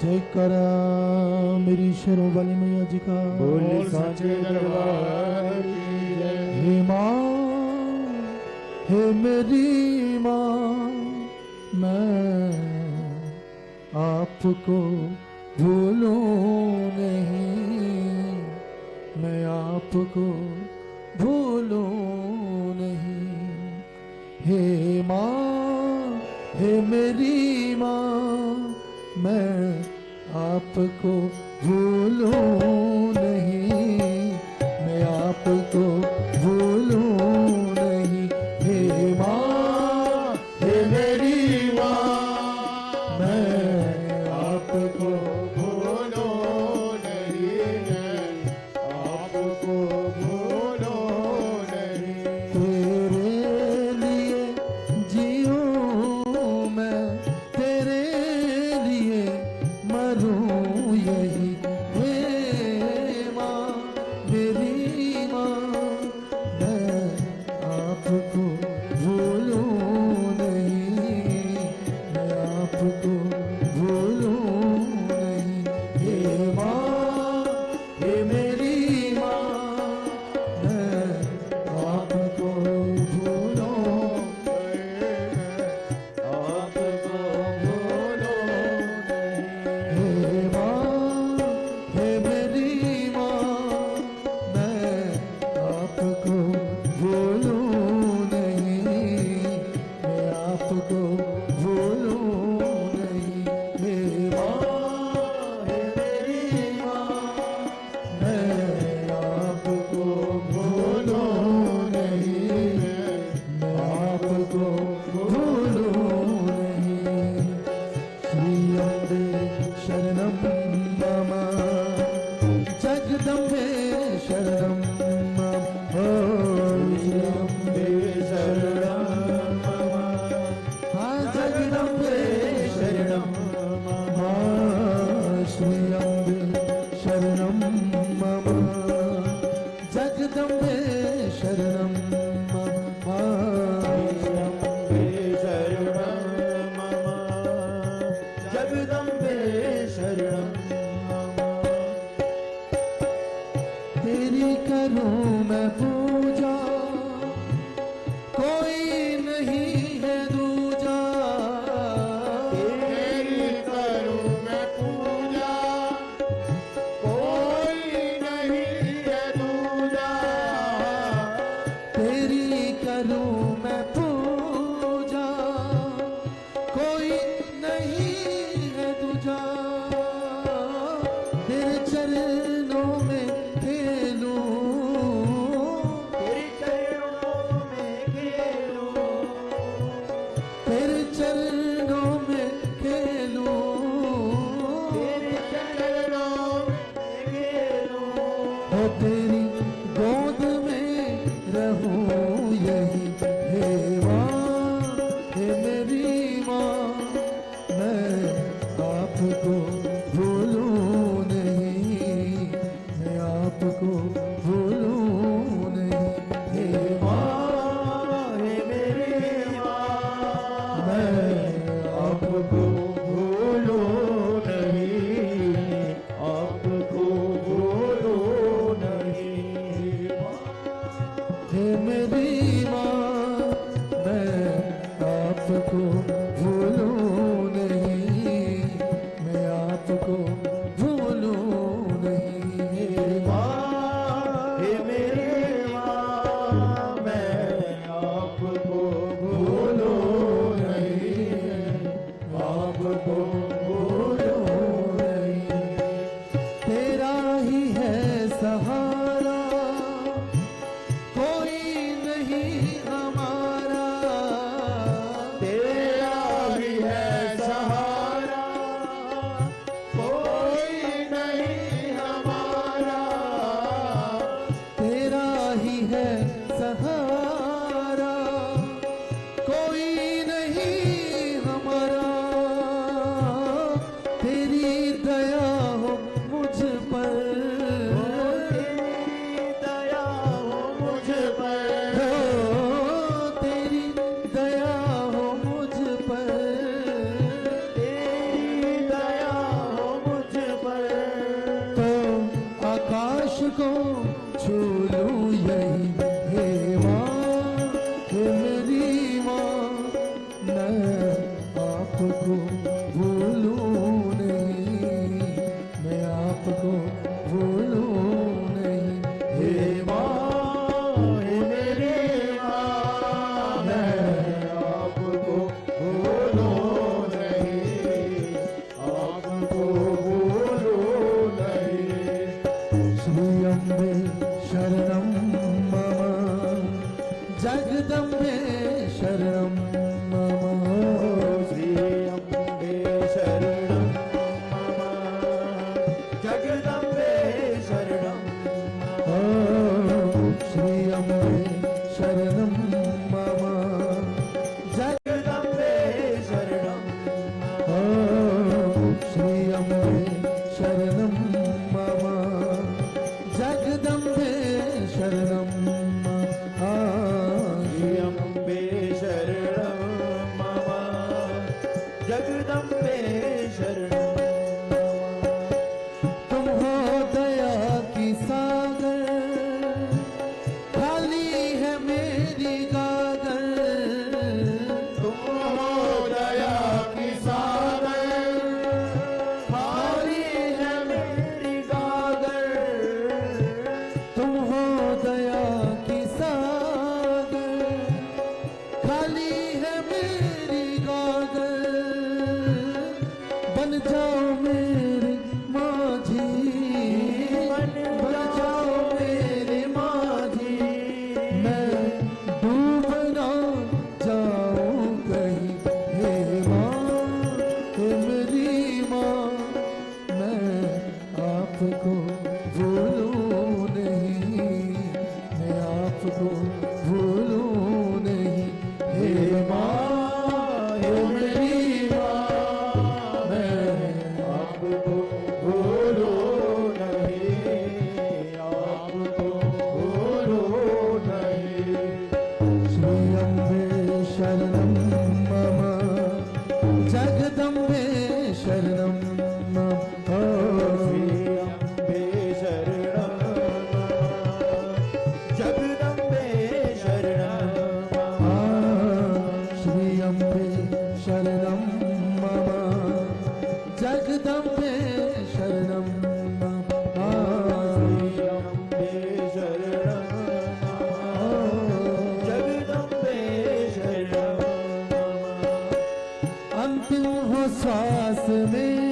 जयकारा मेरी शेरों वाली मैया जी का। बोल साचे दरबार की जय। हे माँ, हे मेरी माँ, मैं आपको भूलूं नहीं, मैं आपको भूलूं नहीं। हे माँ, हे मेरी माँ, मैं आपको भूलूं नहीं, मैं आपको भूलूं नहीं। हे माँ, हे मेरी माँ, मैं आपको भूलो नहीं, मैं आपको भूलो नहीं। तेरे लिए जीऊं मैं, तेरे लिए मरूं यही। हे माँ, मेरी माँ, मैं आपको भूलूं नहीं, मैं आपको भूलूं नहीं। हे माँ, हे मेरी माँ, मैं आपको भूलूं आपको भूलो नहीं। हे माँ, हे मेरी माँ, मैं आपको भूलूं नहीं, मैं आपको भूलूं नहीं। हे माँ, हे मेरी माँ, मैं आपको भूलूं नहीं, मैं आपको भूलूं नहीं। श्री अम्बे शरणं मम, जगदम्बे शरणं मम। श्री अम्बे शरणं मम, हाँ जगदम्बे शरणं मम। श्री अम्बे शरणं मम, जगदम्बे शरणं मम। जगदम्बे शरणं मम। तेरी करूं मैं पूजा, कोई नहीं है दूजा। तेरी करूं मैं पूजा, कोई नहीं है दूजा। तेरी करूं मैं पूजा, कोई नहीं है दूजा। तेरे चरणों में खेलूं, तेरे चरणों में खेलूं, तेरे चरणों में खेलूं। तेरे चरणों में खेलूं। हो तेरी गोद में रहूं यही। हे माँ, हे मेरी माँ, मैं आपको भूलूं नहीं, मैं आपको भूलूं नहीं। हे माँ, हे मेरी माँ, मैं आपको भूलो नहीं, आपको भूलो नहीं। हे मेरी माँ, मैं आपको भूलूं नहीं, मैं आपको भूलूं नहीं। हे माँ, हे मेरी माँ, मैं आपको भूलो नहीं, आपको भूलो नहीं। तेरा ही है सहारा, कोई नहीं हमारा। तेरा ही है सहारा, कोई नहीं हमारा। तेरा ही है सहारा, कोई नहीं हमारा। आपको छू लूं यही हे माँ, हे मेरी माँ, मैं आपको भूलूं नहीं, मैं आपको भूलूं नहीं हे माँ, हे मेरी माँ, मैं आपको भूलूं नहीं, आपको भूलूं नहीं। श्री अम्बे शरणं मम, जगदम्बे शरणं मम, श्री अम्बे शरणं मम, जगदम्बे शरणं मम। श्री अम्बे शरणं मम, जगदम्बे शरणं श्री अम्बे शरणं मम, जगदम्बे शरणं मम। श्री अम्बे शरणं मम, जगदम्बे शरणं मम। तुम हो दया की सागर, खाली है मेरी गागर, तुम हो दया की सागर, खाली है मेरी गागर। तुम हो दया की सागर, खाली है मेरी गागर, बन जाओ मेरे माझी, बन जाओ मेरे माझी, मैं डूब ना जाऊं कहीं हे माँ, हे मेरी माँ, मैं आपको भूलूं नहीं, मैं आपको भूलूं नहीं हे माँ, हे मेरी माँ, मैं आपको भूलूं नहीं, आपको भूलूं नहीं। श्री अम्बे शरणं मम, जगदम्बे शरणं मम। श्री अम्बे शरणं मम, जगदम्बे शरणं मम। श्री अम्बे शरणं मम, जगदम्बे शरणं मम। श्री अम्बे शरणं मम, जगदम्बे शरणं मम। अंतिम हो श्वास में